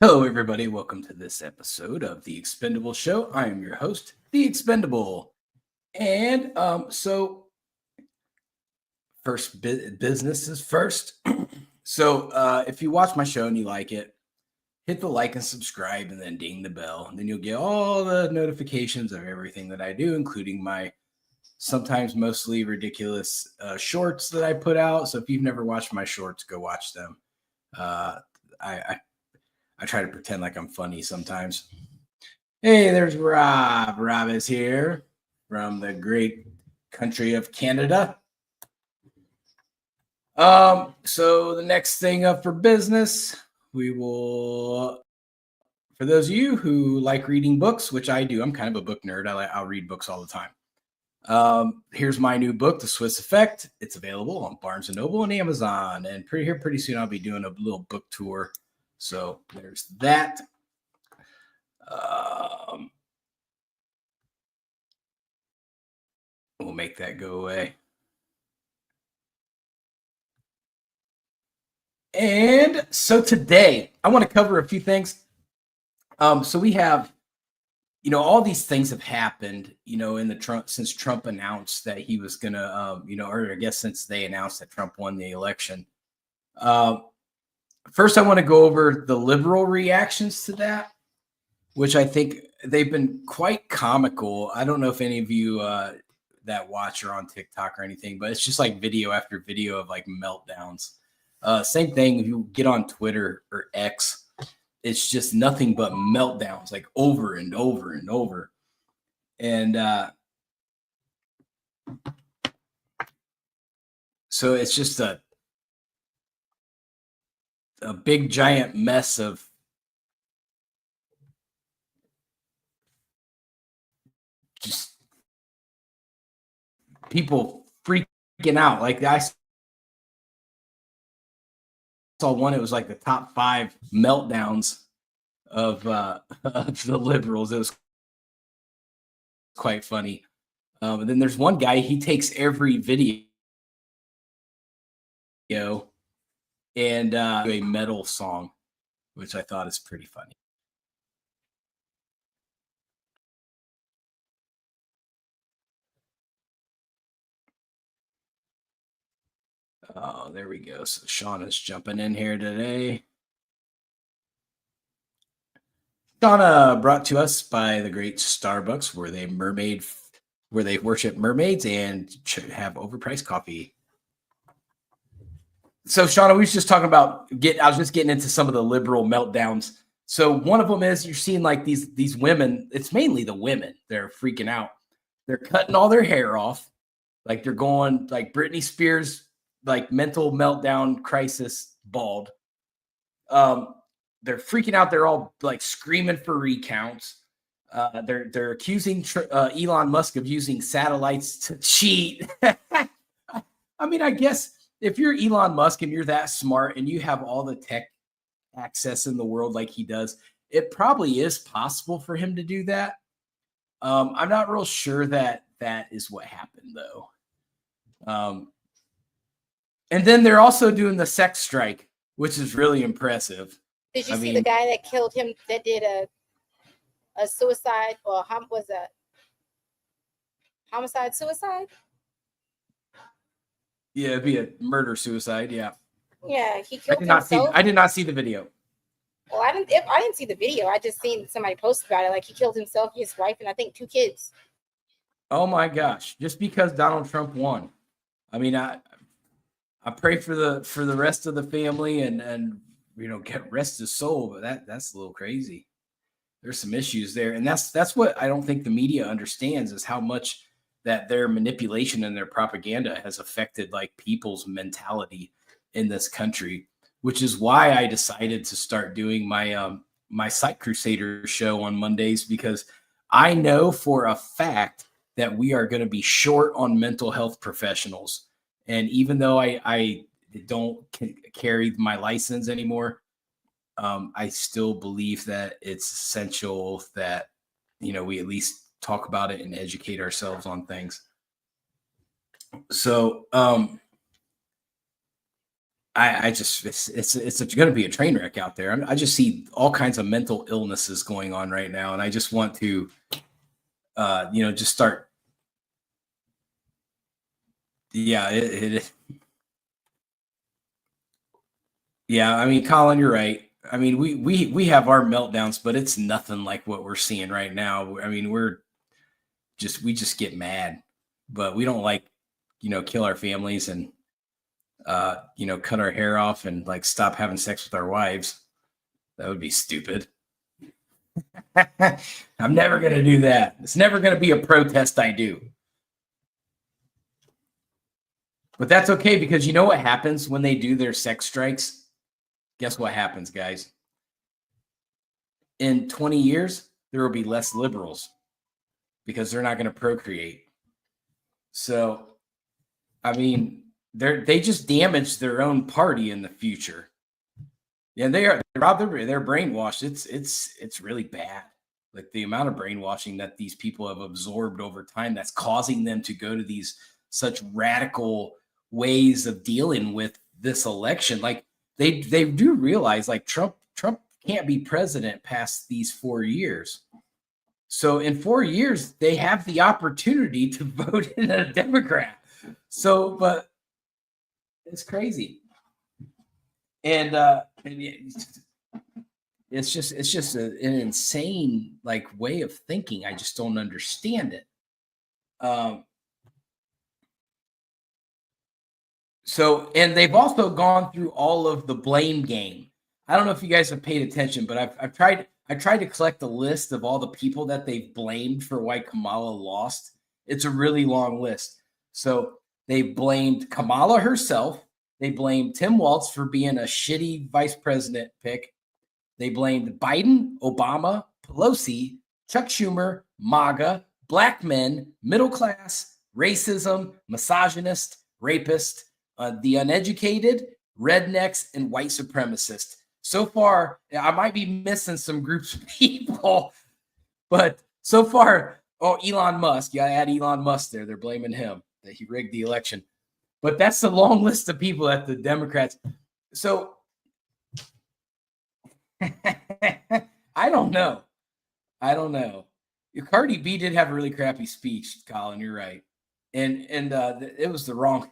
Hello, everybody. Welcome to this episode of The Expendable Show. I am your host, The Expendable. And first business is first. If you watch my show and you like it, hit the like and subscribe and then ding the bell. And then you'll get all the notifications of everything that I do, including my sometimes mostly ridiculous shorts that I put out. So if you've never watched my shorts, go watch them. I try to pretend like I'm funny sometimes. Hey, there's Rob. Rob is here from the great country of Canada. So the next thing up for business, we will, for those of you who like reading books, which I do, I'm kind of a book nerd. I'll read books all the time. Here's my new book, The Swiss Effect. It's available on Barnes and Noble and Amazon. And pretty soon I'll be doing a little book tour. So there's that. We'll make that go away. And so today I want to cover a few things. So we have, all these things have happened, since Trump announced that he was gonna, or I guess since they announced that Trump won the election. First, I want to go over the liberal reactions to that, which I think they've been quite comical. I don't know if any of you that watch are on TikTok or anything, but it's just like video after video of like meltdowns. Same thing if you get on Twitter or X, it's just nothing but meltdowns, like over and over and over. And so it's just a big giant mess of just people freaking out. Like I saw one, it was like the top 5 meltdowns of the liberals. It was quite funny. And then there's one guy, he takes every video and a metal song, which I thought is pretty funny. Oh, there we go. So Shauna's jumping in here today. Shauna brought to us by the great Starbucks, where they worship mermaids and have overpriced coffee. So Shauna, we was just talking about I was just getting into some of the liberal meltdowns. So one of them is you're seeing like these women. It's mainly the women. They're freaking out. They're cutting all their hair off, like they're going like Britney Spears, like mental meltdown crisis, bald. They're freaking out. They're all like screaming for recounts. They're accusing Elon Musk of using satellites to cheat. I mean, I guess if you're Elon Musk and you're that smart and you have all the tech access in the world like he does, it probably is possible for him to do that. I'm not real sure that is what happened though. And then they're also doing the sex strike, which is really impressive. Did you see the guy that killed him that did a suicide, or was a homicide suicide? Yeah, it'd be a murder suicide. Yeah. Yeah, he killed himself. I did not see the video. Well, I didn't see the video. I just seen somebody post about it. Like he killed himself, his wife, and I think 2 kids. Oh my gosh! Just because Donald Trump won. I mean, I pray for the rest of the family and get rest his soul, but that's a little crazy. There's some issues there, and that's what I don't think the media understands is how much that their manipulation and their propaganda has affected like people's mentality in this country, which is why I decided to start doing my my Psych Crusader show on Mondays, because I know for a fact that we are going to be short on mental health professionals. And even though I don't carry my license anymore, I still believe that it's essential that, we at least talk about it and educate ourselves on things. So I just it's going to be a train wreck out there. I just see all kinds of mental illnesses going on right now, and I just want to, just start. Yeah, yeah. I mean, Colin, you're right. I mean, we have our meltdowns, but it's nothing like what we're seeing right now. I mean, we just get mad, but we don't like, kill our families and cut our hair off and like stop having sex with our wives. That would be stupid. I'm never going to do that. It's never going to be a protest I do. But that's okay, because you know what happens when they do their sex strikes? Guess what happens, guys? In 20 years, there will be less liberals because they're not going to procreate. So, I mean, they just damage their own party in the future. Yeah, they're brainwashed. It's really bad. Like the amount of brainwashing that these people have absorbed over time, that's causing them to go to these such radical ways of dealing with this election. Like they do realize, like, Trump can't be president past these 4 years. So in 4 years, they have the opportunity to vote in a Democrat. So, but it's crazy. And it's just an insane like way of thinking. I just don't understand it. So, and they've also gone through all of the blame game. I don't know if you guys have paid attention, but I've tried to collect a list of all the people that they've blamed for why Kamala lost. It's a really long list. So they blamed Kamala herself. They blamed Tim Walz for being a shitty vice president pick. They blamed Biden, Obama, Pelosi, Chuck Schumer, MAGA, black men, middle class, racism, misogynist, rapist, the uneducated, rednecks, and white supremacists. So far, I might be missing some groups of people, but so far, Elon Musk. Yeah, I had Elon Musk there. They're blaming him that he rigged the election. But that's the long list of people that the Democrats. So I don't know. Cardi B did have a really crappy speech, Colin. You're right, and it was the wrong.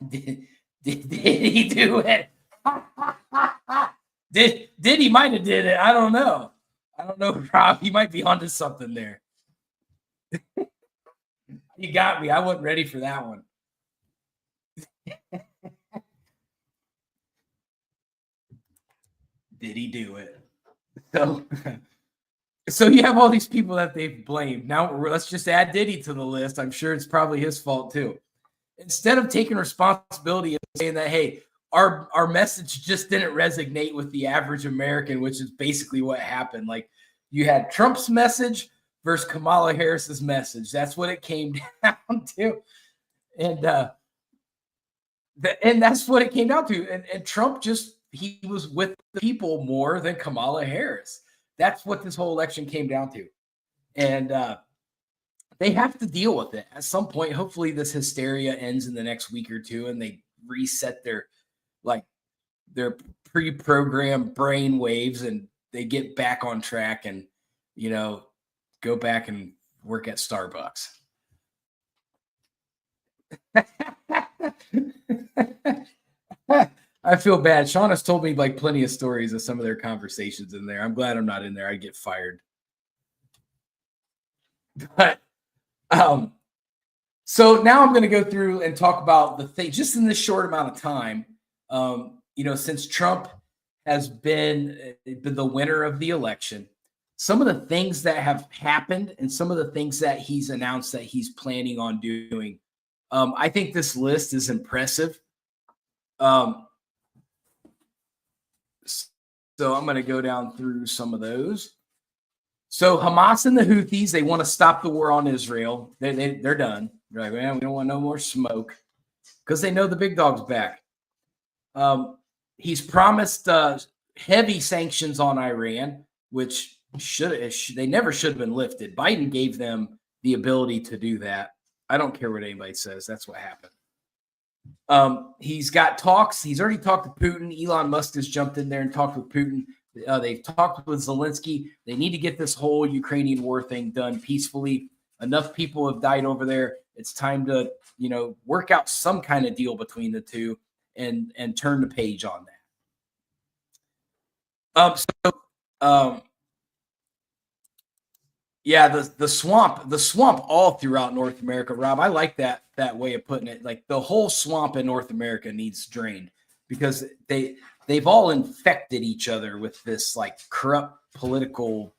Did he do it? Did he might have did it? I don't know, Rob. He might be onto something there. You got me. I wasn't ready for that one. Did he do it? So you have all these people that they've blamed. Now let's just add Diddy to the list. I'm sure it's probably his fault too. Instead of taking responsibility and saying that, hey, our message just didn't resonate with the average American, which is basically what happened. Like you had Trump's message versus Kamala Harris's message. That's what it came down to. And that's what it came down to. And Trump he was with the people more than Kamala Harris. That's what this whole election came down to. And they have to deal with it at some point. Hopefully this hysteria ends in the next week or two and they reset their pre-programmed brain waves and they get back on track and, go back and work at Starbucks. I feel bad. Sean has told me like plenty of stories of some of their conversations in there. I'm glad I'm not in there. I'd get fired. But so now I'm going to go through and talk about the thing just in this short amount of time. Since Trump has been the winner of the election, some of the things that have happened and some of the things that he's announced that he's planning on doing. I think this list is impressive. So I'm going to go down through some of those. So Hamas and the Houthis, they want to stop the war on Israel. They're done. They're like, man, we don't want no more smoke because they know the big dog's back. He's promised heavy sanctions on Iran, which they never should have been lifted. Biden gave them the ability to do that. I don't care what anybody says. That's what happened. He's got talks. He's already talked to Putin. Elon Musk has jumped in there and talked with Putin. They've talked with Zelensky. They need to get this whole Ukrainian war thing done peacefully. Enough people have died over there. It's time to, work out some kind of deal between the two and turn the page on that. Yeah, the swamp all throughout North America, Rob. I like that way of putting it. Like the whole swamp in North America needs drained because they've all infected each other with this like corrupt political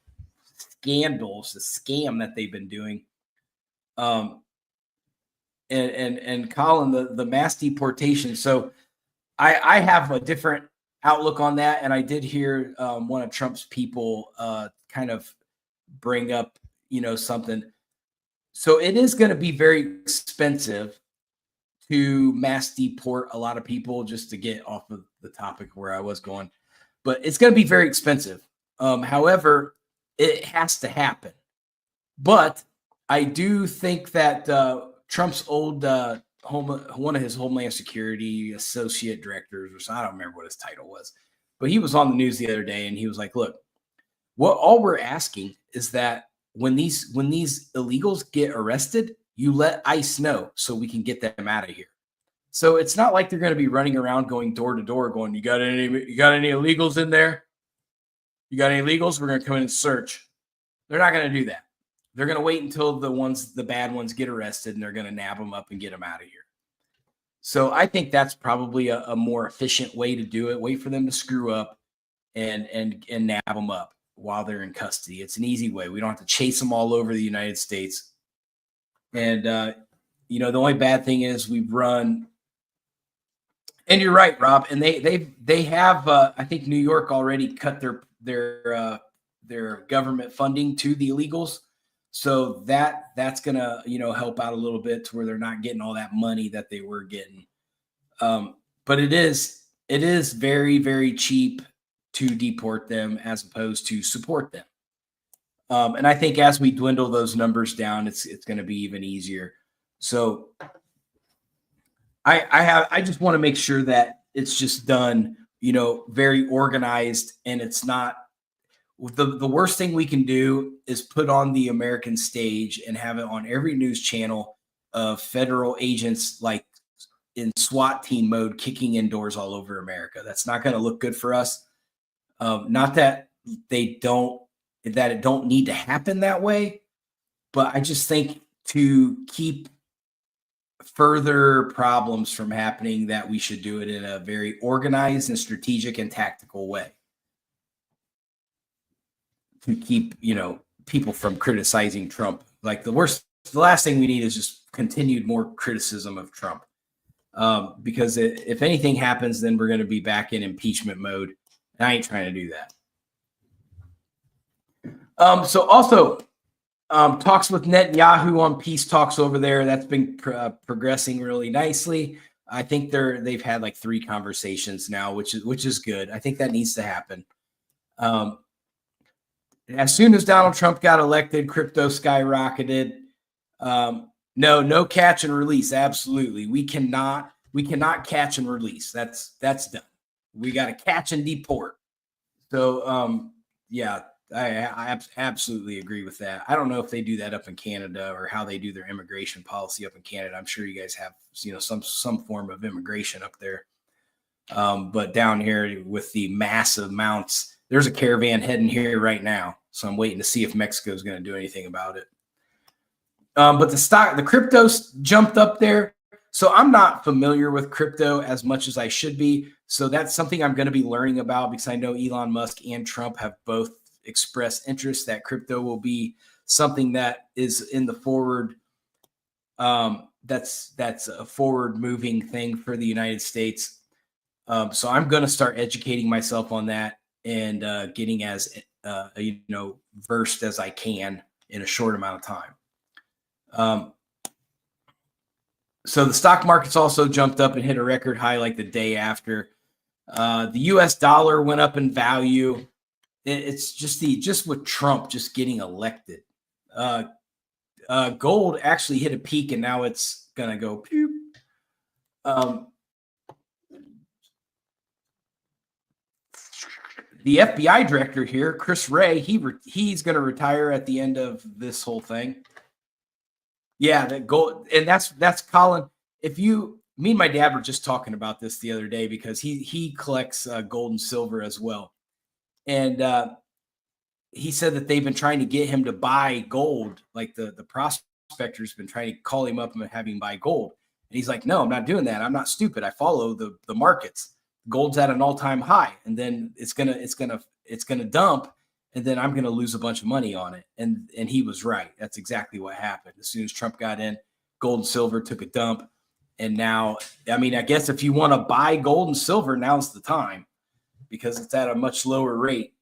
scandals, the scam that they've been doing. And Colin, the mass deportation. So I have a different outlook on that, and I did hear one of Trump's people kind of bring up, something. So it is going to be very expensive to mass deport a lot of people, just to get off of the topic where I was going, but it's going to be very expensive. However, it has to happen. But I do think that Trump's old one of his Homeland Security associate directors, or so, I don't remember what his title was, but he was on the news the other day and he was like, look, all we're asking is that when these illegals get arrested, you let ICE know so we can get them out of here. So it's not like they're going to be running around going door to door going, you got any illegals in there? You got any illegals? We're going to come in and search. They're not going to do that. They're going to wait until the bad ones get arrested, and they're going to nab them up and get them out of here. So I think that's probably a more efficient way to do it. Wait for them to screw up and nab them up while they're in custody. It's an easy way. We don't have to chase them all over the United States. And, the only bad thing is we've run, and you're right, Rob. And they have, I think New York already cut their government funding to the illegals. So that's going to, help out a little bit to where they're not getting all that money that they were getting. But it is very, very cheap to deport them as opposed to support them. And I think as we dwindle those numbers down, it's going to be even easier. So I just want to make sure that it's just done, very organized, and it's not the worst thing we can do is put on the American stage and have it on every news channel of federal agents like in SWAT team mode kicking indoors all over America. That's not going to look good for us. Not that it don't need to happen that way, but I just think to keep further problems from happening, that we should do it in a very organized and strategic and tactical way to keep, people from criticizing Trump. Like the last thing we need is just continued more criticism of Trump. Because if anything happens, then we're going to be back in impeachment mode. And I ain't trying to do that. So also talks with Netanyahu on peace talks over there. That's been progressing really nicely. I think they've had like 3 conversations now, which is good. I think that needs to happen. As soon as Donald Trump got elected, crypto skyrocketed. No catch and release. Absolutely. We cannot catch and release. That's done. We got to catch and deport. So, yeah, I absolutely agree with that. I don't know if they do that up in Canada or how they do their immigration policy up in Canada. I'm sure you guys have, some form of immigration up there. But down here with the massive amounts, there's a caravan heading here right now. So I'm waiting to see if Mexico is going to do anything about it. But the crypto jumped up there. So I'm not familiar with crypto as much as I should be. So that's something I'm going to be learning about, because I know Elon Musk and Trump have both expressed interest that crypto will be something that is in the forward. That's a forward moving thing for the United States. So I'm going to start educating myself on that and getting as versed as I can in a short amount of time. So the stock market's also jumped up and hit a record high like the day after. The US dollar went up in value. It's just with Trump just getting elected. Gold actually hit a peak and now it's gonna go pew. The FBI director here, Chris Wray, he's going to retire at the end of this whole thing. Yeah, that gold, and that's Colin. Me and my dad were just talking about this the other day because he collects gold and silver as well, and he said that they've been trying to get him to buy gold. Like the prospector's been trying to call him up and have him buy gold, and he's like, "No, I'm not doing that. I'm not stupid. I follow the markets. Gold's at an all-time high, and then it's gonna dump, and then I'm gonna lose a bunch of money on it." And he was right. That's exactly what happened. As soon as Trump got in, gold and silver took a dump. And now, I mean, I guess if you want to buy gold and silver, now's the time because it's at a much lower rate.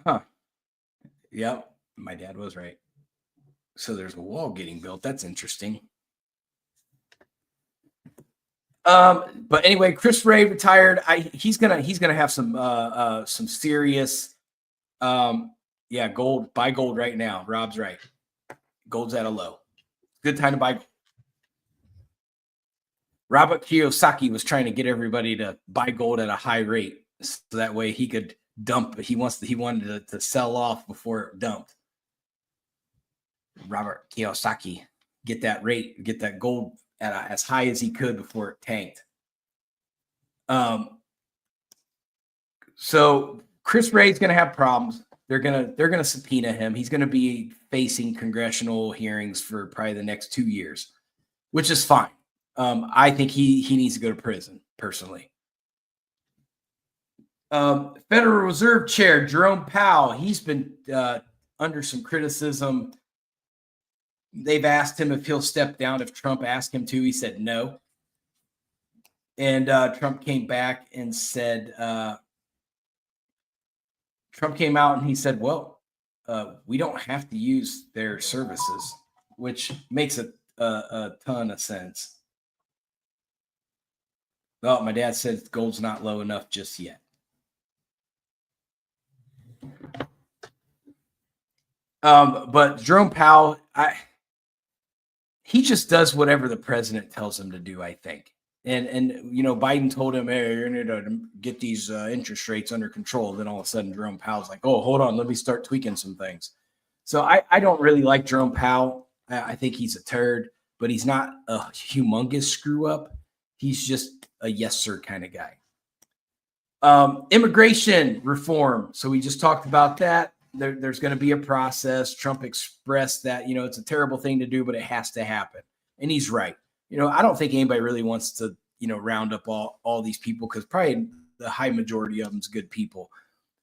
Huh. Yep. My dad was right. So there's a wall getting built. That's interesting. But anyway, Chris Wray retired. He's gonna have some serious gold. Buy gold right now. Rob's right. Gold's at a low. Good time to buy gold. Robert Kiyosaki was trying to get everybody to buy gold at a high rate, so that way he could dump. He wanted to sell off before it dumped. Robert Kiyosaki, get that rate, get that gold at as high as he could before it tanked. So Chris Wray's going to have problems. They're gonna subpoena him. He's going to be facing congressional hearings for probably the next 2 years, which is fine. I think he needs to go to prison personally. Federal Reserve Chair Jerome Powell, he's been under some criticism. They've asked him if he'll step down if Trump asked him to. He said no. And Trump came back and said, Trump came out and he said, well, we don't have to use their services, which makes a ton of sense. Well, my dad said gold's not low enough just yet. But Jerome Powell, he just does whatever the president tells him to do, I think. And you know, Biden told him, hey, you need to get these interest rates under control. Then all of a sudden, Jerome Powell's like, oh, hold on, let me start tweaking some things. So I don't really like Jerome Powell. I think he's a turd, but he's not a humongous screw up. He's just a yes, sir kind of guy. Immigration reform. So we just talked about that. There's going to be a process. Trump expressed that, you know, it's a terrible thing to do, but it has to happen. And he's right. You know, I don't think anybody really wants to, you know, round up all these people because probably the high majority of them's good people.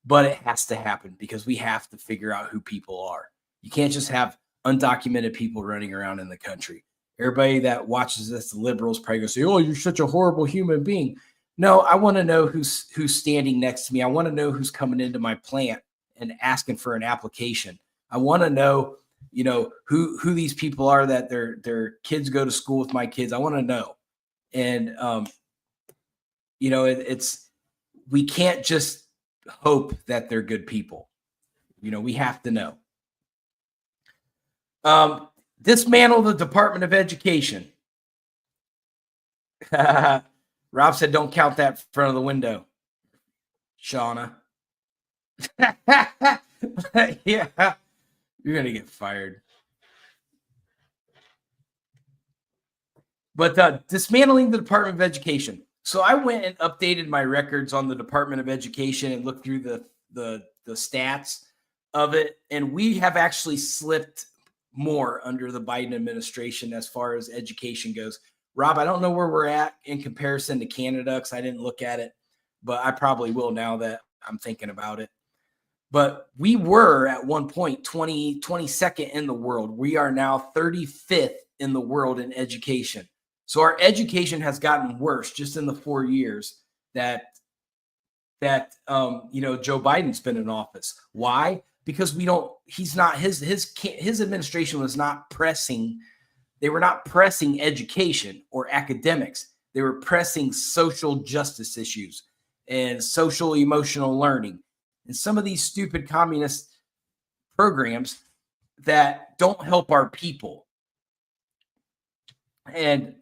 But it has to happen because we have to figure out who people are. You can't just have undocumented people running around in the country. Everybody that watches this, the liberals, probably go say, oh, you're such a horrible human being. No, I want to know who's standing next to me. I want to know who's coming into my plant and asking for an application. I want to know, you know, who these people are that their kids go to school with my kids. I want to know. And, you know, we can't just hope that they're good people. You know, we have to know. Dismantle the Department of Education. Rob said, don't count that in front of the window. Shauna. Yeah, you're going to get fired. But dismantling the Department of Education. So I went and updated my records on the Department of Education and looked through the stats of it. And we have actually slipped more under the Biden administration as far as education goes. Rob, I don't know where we're at in comparison to Canada because I didn't look at it, but I probably will now that I'm thinking about it. But we were at one point 22nd in the world. We are now 35th in the world in education. So our education has gotten worse just in the 4 years that you know, Joe Biden's been in office. Why? Because his administration was not pressing. They were not pressing education or academics. They were pressing social justice issues and social emotional learning. And some of these stupid communist programs that don't help our people. And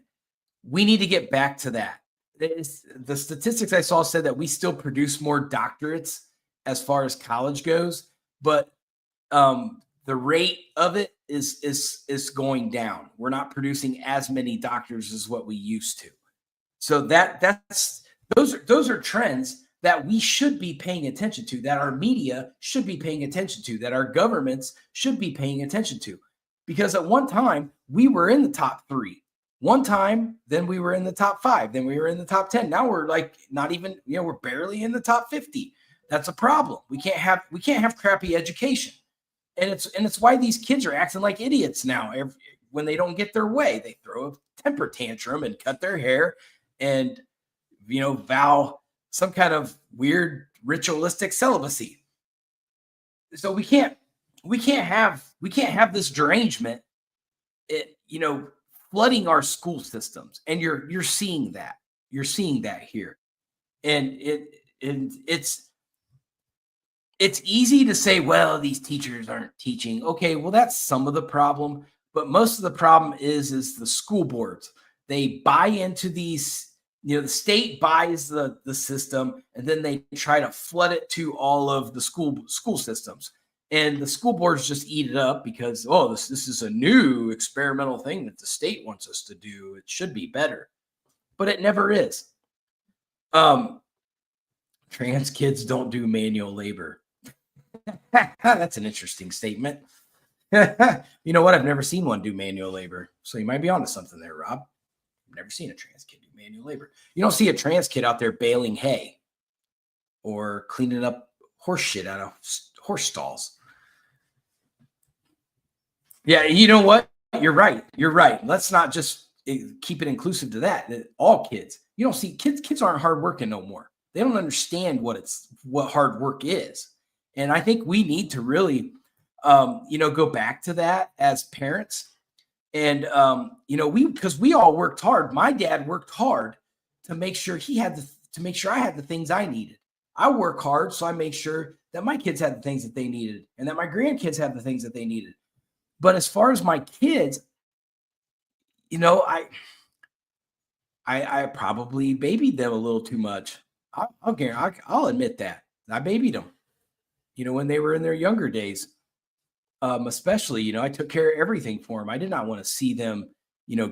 we need to get back to that. The statistics I saw said that we still produce more doctorates as far as college goes, but the rate of it is going down. We're not producing as many doctors as what we used to. So those are trends that we should be paying attention to, that our media should be paying attention to, that our governments should be paying attention to. Because at one time we were in the top 3. One time, then we were in the top 5, then we were in the top 10. Now we're like not even, we're barely in the top 50. That's a problem. We can't have crappy education. And it's why these kids are acting like idiots now. When they don't get their way, they throw a temper tantrum and cut their hair and vow some kind of weird ritualistic celibacy. So we can't have this derangement, flooding our school systems. And you're seeing that. You're seeing that here. And it's easy to say, well, these teachers aren't teaching. Okay, well, that's some of the problem, but most of the problem is the school boards. They buy into these, the state buys the system, and then they try to flood it to all of the school systems. And the school boards just eat it up because, this is a new experimental thing that the state wants us to do. It should be better, but it never is. Trans kids don't do manual labor. That's an interesting statement. You know what? I've never seen one do manual labor. So you might be onto something there, Rob. I've never seen a trans kid do manual labor. You don't see a trans kid out there baling hay or cleaning up horse shit out of horse stalls. Yeah, you know what? You're right. You're right. Let's not just keep it inclusive to that all kids. You don't see kids aren't hard working no more. They don't understand what hard work is. And I think we need to really, go back to that as parents. And, because we all worked hard. My dad worked hard to make sure I had the things I needed. I work hard, so I make sure that my kids had the things that they needed and that my grandkids had the things that they needed. But as far as my kids, I probably babied them a little too much. I'll admit that. I babied them, when they were in their younger days. Especially, I took care of everything for them. I did not want to see them,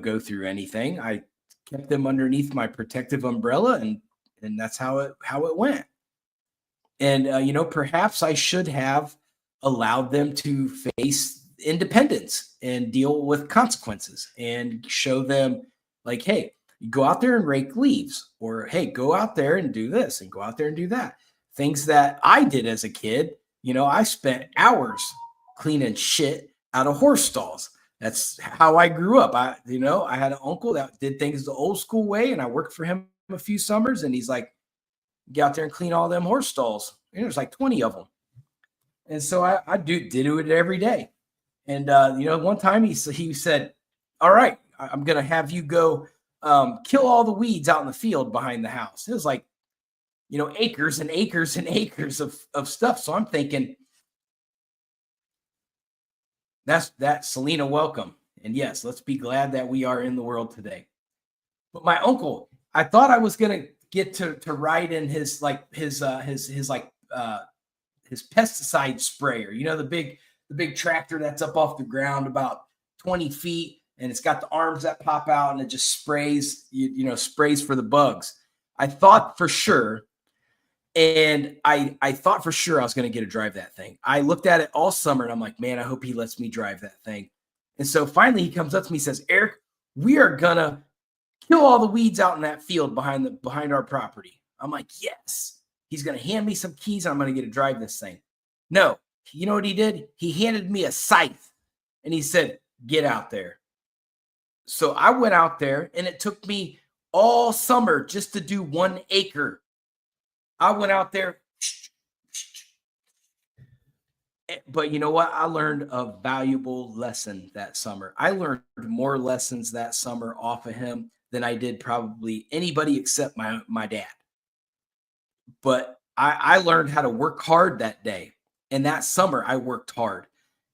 go through anything. I kept them underneath my protective umbrella, and that's how it went. And, perhaps I should have allowed them to face independence and deal with consequences and show them like, hey, you go out there and rake leaves, or, hey, go out there and do this and go out there and do that. Things that I did as a kid. I spent hours cleaning shit out of horse stalls. That's how I grew up. I had an uncle that did things the old school way, and I worked for him a few summers, and he's like, get out there and clean all them horse stalls. And there's like 20 of them. And so I did it every day. And, one time he said, all right, I'm going to have you go kill all the weeds out in the field behind the house. It was like, acres and acres and acres of stuff. So I'm thinking, that's Selena, welcome. And yes, let's be glad that we are in the world today. But my uncle, I thought I was going to get to ride in his pesticide sprayer, the big tractor that's up off the ground about 20 feet, and it's got the arms that pop out, and it just sprays, sprays for the bugs. I thought for sure, and I thought for sure I was going to get to drive that thing. I looked at it all summer, and I'm like, man, I hope he lets me drive that thing. And so finally he comes up to me and says, Eric, we are going to kill all the weeds out in that field behind our property. I'm like, yes. He's going to hand me some keys, and I'm going to get to drive this thing. No. You know what he did? He handed me a scythe, and he said, get out there. So I went out there, and it took me all summer just to do 1 acre. I went out there. But you know what? I learned a valuable lesson that summer. I learned more lessons that summer off of him than I did probably anybody except my dad. But I learned how to work hard that day. And that summer, I worked hard.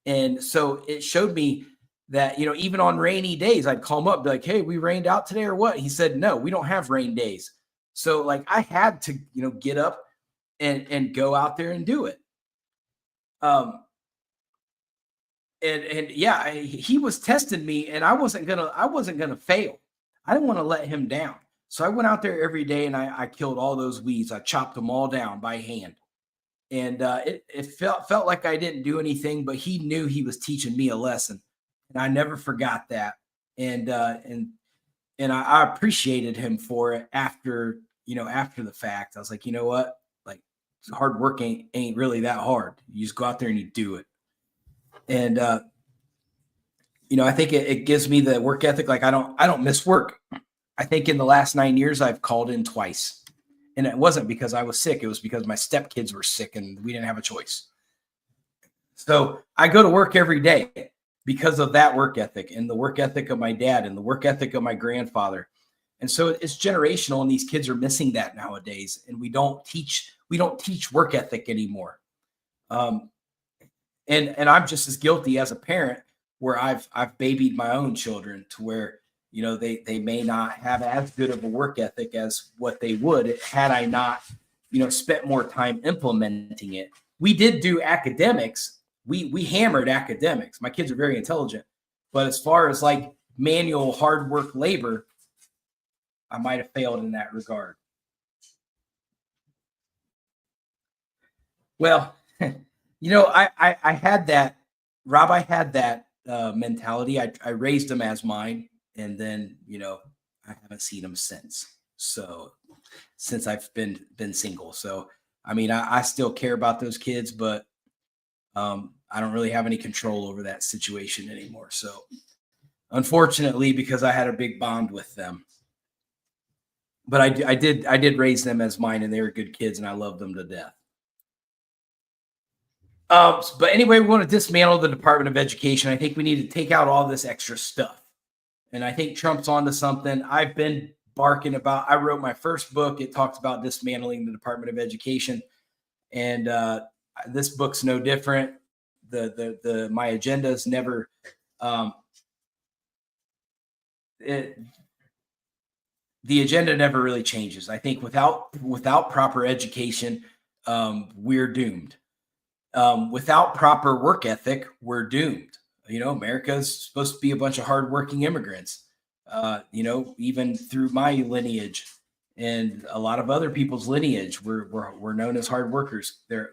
And so it showed me that, even on rainy days, I'd call him up, be like, hey, we rained out today or what? He said, no, we don't have rain days. So like I had to, get up and go out there and do it. And yeah, he was testing me, and I wasn't gonna fail. I didn't want to let him down. So I went out there every day and I killed all those weeds. I chopped them all down by hand. And it felt like I didn't do anything, but he knew he was teaching me a lesson. And I never forgot that. And I appreciated him for it after the fact. I was like, you know what? Like hard work ain't really that hard. You just go out there and you do it. And I think it gives me the work ethic. Like I don't miss work. I think in the last 9 years I've called in twice. And it wasn't because I was sick. It was because my stepkids were sick and we didn't have a choice. So I go to work every day because of that work ethic and the work ethic of my dad and the work ethic of my grandfather. And so it's generational, and these kids are missing that nowadays. And we don't teach work ethic anymore. And I'm just as guilty as a parent, where I've babied my own children to where, they may not have as good of a work ethic as what they would had I not, spent more time implementing it. We did do academics. We hammered academics. My kids are very intelligent, but as far as like manual hard work labor, I might have failed in that regard. Well, I had that, Rob, I had that mentality. I raised them as mine. And then, I haven't seen them since. So since I've been single. So, I mean, I still care about those kids, but I don't really have any control over that situation anymore. So unfortunately, because I had a big bond with them, but I did raise them as mine, and they were good kids, and I loved them to death. But anyway, we want to dismantle the Department of Education. I think we need to take out all this extra stuff. And I think Trump's onto something. I've been barking about, I wrote my first book. It talks about dismantling the Department of Education. And this book's no different. My agenda is never, the agenda never really changes. I think without proper education, we're doomed. Without proper work ethic, we're doomed. America is supposed to be a bunch of hardworking immigrants, even through my lineage and a lot of other people's lineage. We're known as hard workers. The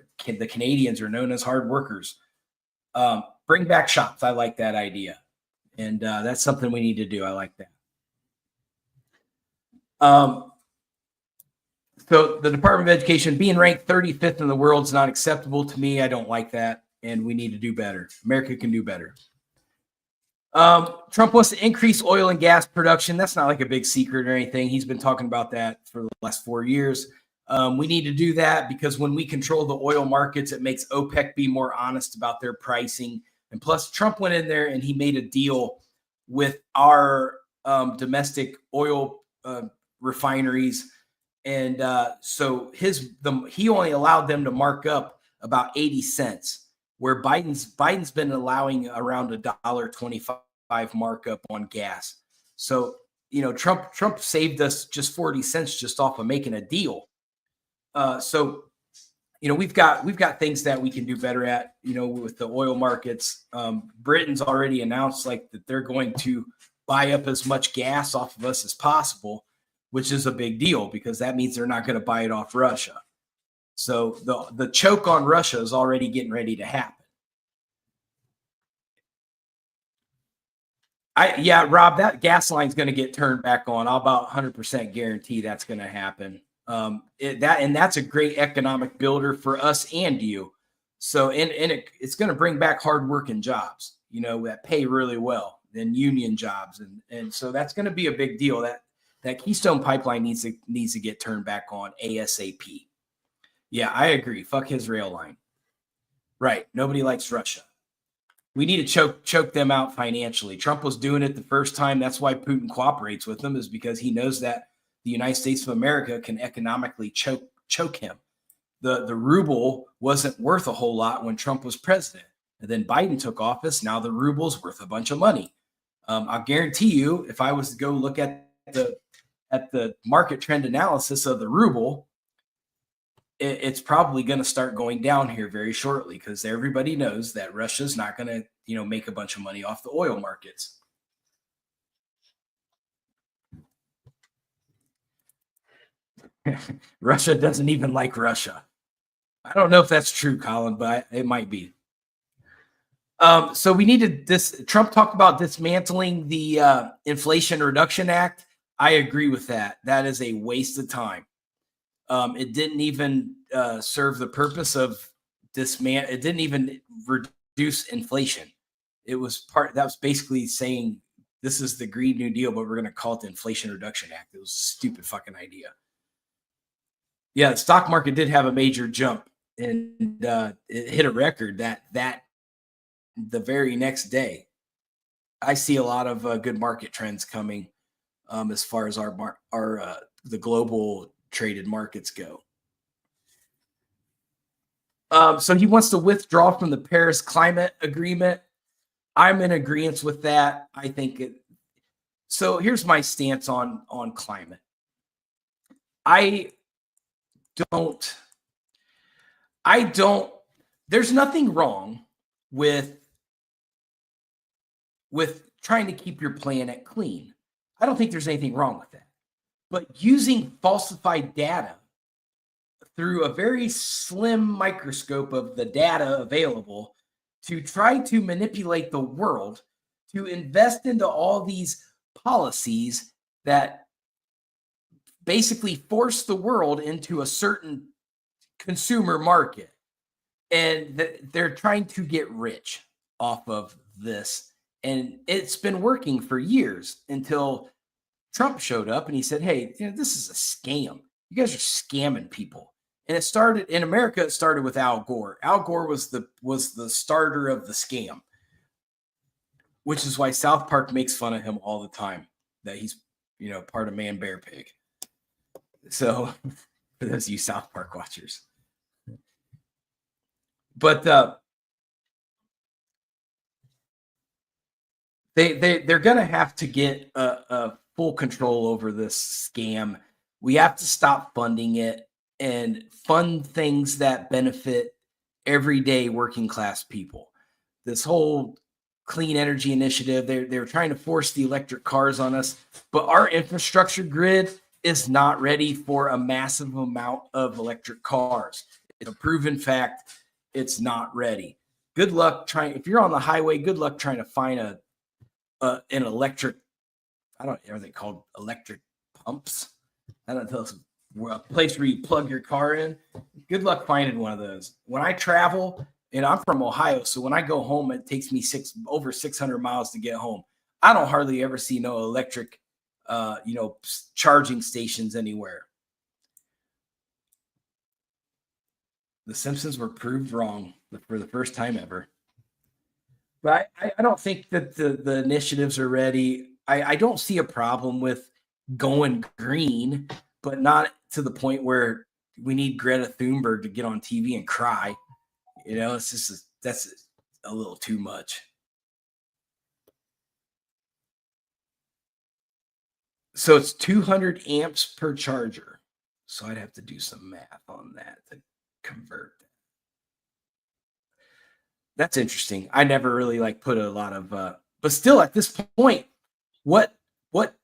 Canadians are known as hard workers. Bring back shops. I like that idea. And that's something we need to do. I like that. So the Department of Education being ranked 35th in the world is not acceptable to me. I don't like that. And we need to do better. America can do better. Trump wants to increase oil and gas production. That's not like a big secret or anything. He's been talking about that for the last 4 years. We need to do that because when we control the oil markets, it makes OPEC be more honest about their pricing. And plus, Trump went in there and he made a deal with our domestic oil refineries. And so he only allowed them to mark up about 80 cents. Where Biden's been allowing around $1.25 markup on gas. So, Trump saved us just 40 cents just off of making a deal. So, we've got things that we can do better at, with the oil markets. Britain's already announced that they're going to buy up as much gas off of us as possible, which is a big deal because that means they're not going to buy it off Russia. So the choke on Russia is already getting ready to happen. Rob, that gas line's going to get turned back on. I'll about 100% guarantee that's going to happen. That's a great economic builder for us and you. So it's going to bring back hardworking jobs, that pay really well, and union jobs, and so that's going to be a big deal. That Keystone Pipeline needs to get turned back on ASAP. Yeah, I agree. Fuck his rail line. Right. Nobody likes Russia. We need to choke them out financially. Trump was doing it the first time. That's why Putin cooperates with them, is because he knows that the United States of America can economically choke him. The ruble wasn't worth a whole lot when Trump was president. And then Biden took office. Now the ruble's worth a bunch of money. I'll guarantee you, if I was to go look at the market trend analysis of the ruble, it's probably going to start going down here very shortly, because everybody knows that Russia's not going to, make a bunch of money off the oil markets. Russia doesn't even like Russia. I don't know if that's true, Colin, but it might be. So we needed this. Trump talked about dismantling the Inflation Reduction Act. I agree with that. That is a waste of time. It didn't even serve the purpose of dismantle. It didn't even reduce inflation. It was that was basically saying this is the Green New Deal, but we're going to call it the Inflation Reduction Act. It was a stupid fucking idea. Yeah, the stock market did have a major jump, and it hit a record that the very next day. I see a lot of good market trends coming as far as the global traded markets go. So he wants to withdraw from the Paris Climate Agreement. I'm in agreement with that. I think so. Here's my stance on climate. There's nothing wrong with trying to keep your planet clean. I don't think there's anything wrong with that. But using falsified data through a very slim microscope of the data available to try to manipulate the world, to invest into all these policies that basically force the world into a certain consumer market. And they're trying to get rich off of this. And it's been working for years until Trump showed up and he said, hey, this is a scam. You guys are scamming people. And it started in America. It started with Al Gore. Al Gore was the starter of the scam, which is why South Park makes fun of him all the time, that he's, part of Man Bear Pig. So for those of you South Park watchers, but they're going to have to get a full control over this scam. We have to stop funding it and fund things that benefit everyday working class people. This whole clean energy initiative, they're trying to force the electric cars on us, but our infrastructure grid is not ready for a massive amount of electric cars. It's a proven fact. It's not ready. Good luck if you're on the highway, good luck trying to find an electric, I don't know, are they called electric pumps? I don't know, a place where you plug your car in. Good luck finding one of those. When I travel, and I'm from Ohio, so when I go home, it takes me over 600 miles to get home. I don't hardly ever see no electric, charging stations anywhere. The Simpsons were proved wrong for the first time ever. But I don't think that the initiatives are ready. I don't see a problem with going green, but not to the point where we need Greta Thunberg to get on TV and cry. It's just that's a little too much. So it's 200 amps per charger. So I'd have to do some math on that to convert that. That's interesting. I never really put a lot of, but still at this point, what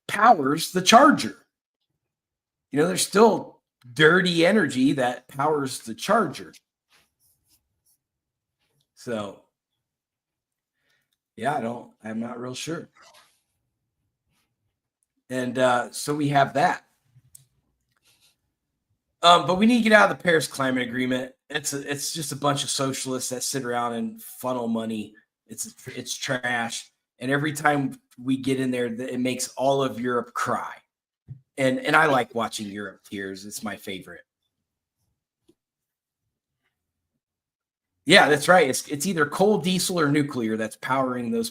powers the charger? There's still dirty energy that powers the charger. So, yeah, I'm not real sure. And so we have that. But we need to get out of the Paris Climate Agreement. It's just a bunch of socialists that sit around and funnel money. It's trash. And every time we get in there, it makes all of Europe cry. And I like watching Europe tears. It's my favorite. Yeah, that's right. It's either coal, diesel, or nuclear that's powering those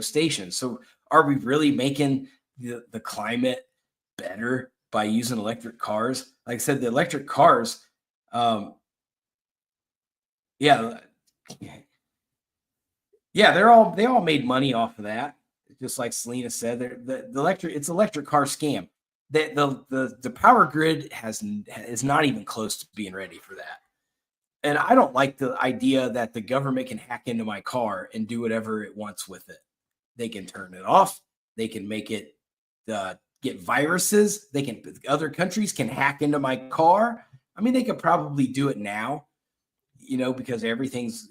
stations. So are we really making the climate better by using electric cars? Like I said, the electric cars, Yeah, they all made money off of that. Just like Selena said, the electric car scam. The power grid is not even close to being ready for that. And I don't like the idea that the government can hack into my car and do whatever it wants with it. They can turn it off. They can make it get viruses. Other countries can hack into my car. I mean, they could probably do it now, because everything's,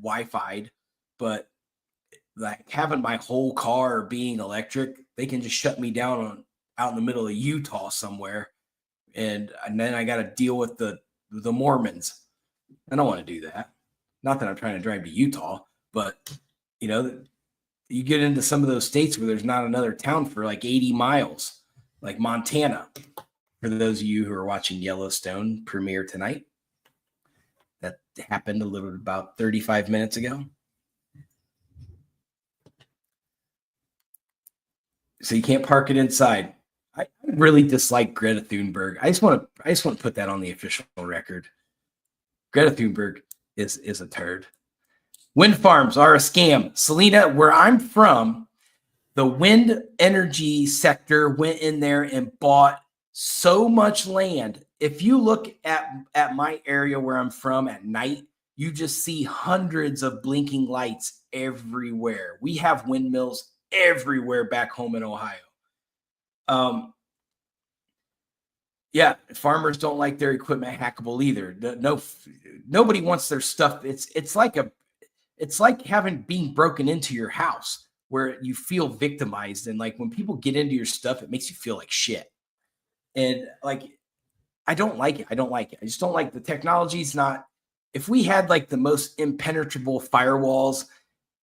Wi-Fi'd, but like having my whole car being electric, they can just shut me down out in the middle of Utah somewhere. And then I got to deal with the Mormons. I don't want to do that. Not that I'm trying to drive to Utah, but you get into some of those states where there's not another town for like 80 miles, like Montana. For those of you who are watching Yellowstone premiere tonight, that happened a little about 35 minutes ago. So you can't park it inside. I really dislike Greta Thunberg. I just want to put that on the official record. Greta Thunberg is a turd. Wind farms are a scam. Selena, where I'm from, the wind energy sector went in there and bought so much land. If you look at my area where I'm from at night, you just see hundreds of blinking lights everywhere. We have windmills everywhere back home in Ohio. Yeah, farmers don't like their equipment hackable either. Nobody wants their stuff. It's like being broken into your house where you feel victimized, and like when people get into your stuff, it makes you feel like shit. And like, I don't like it. I just don't like the technology's not. If we had like the most impenetrable firewalls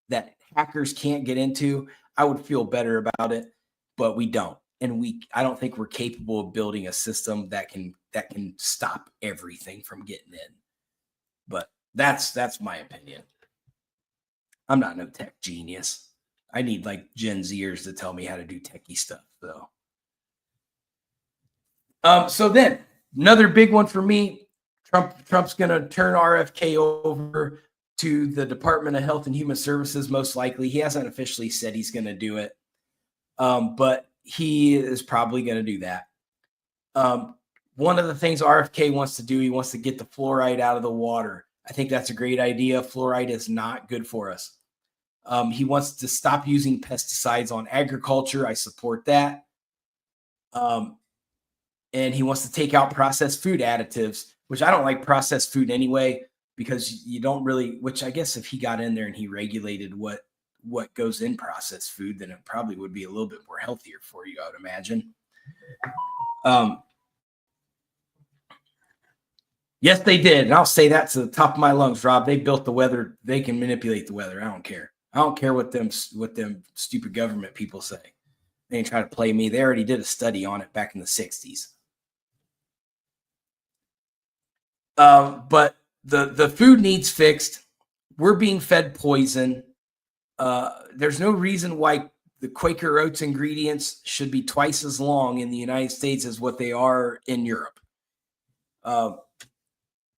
that hackers can't get into, I would feel better about it, but we don't. And I don't think we're capable of building a system that can stop everything from getting in. But that's my opinion. I'm not no tech genius. I need like Gen Zers to tell me how to do techie stuff, though. So then another big one for me, Trump's going to turn RFK over to the Department of Health and Human Services, most likely. He hasn't officially said he's going to do it, but he is probably going to do that. One of the things RFK wants to do, he wants to get the fluoride out of the water. I think that's a great idea. Fluoride is not good for us. He wants to stop using pesticides on agriculture. I support that. And he wants to take out processed food additives, which I don't like processed food anyway, because you don't really, which I guess if he got in there and he regulated what goes in processed food, then it probably would be a little bit more healthier for you, I would imagine. Yes, they did. And I'll say that to the top of my lungs, Rob. They built the weather. They can manipulate the weather. I don't care. I don't care what them stupid government people say. They ain't try to play me. They already did a study on it back in the 60s. But the food needs fixed. We're being fed poison. There's no reason why the Quaker Oats ingredients should be twice as long in the United States as what they are in Europe.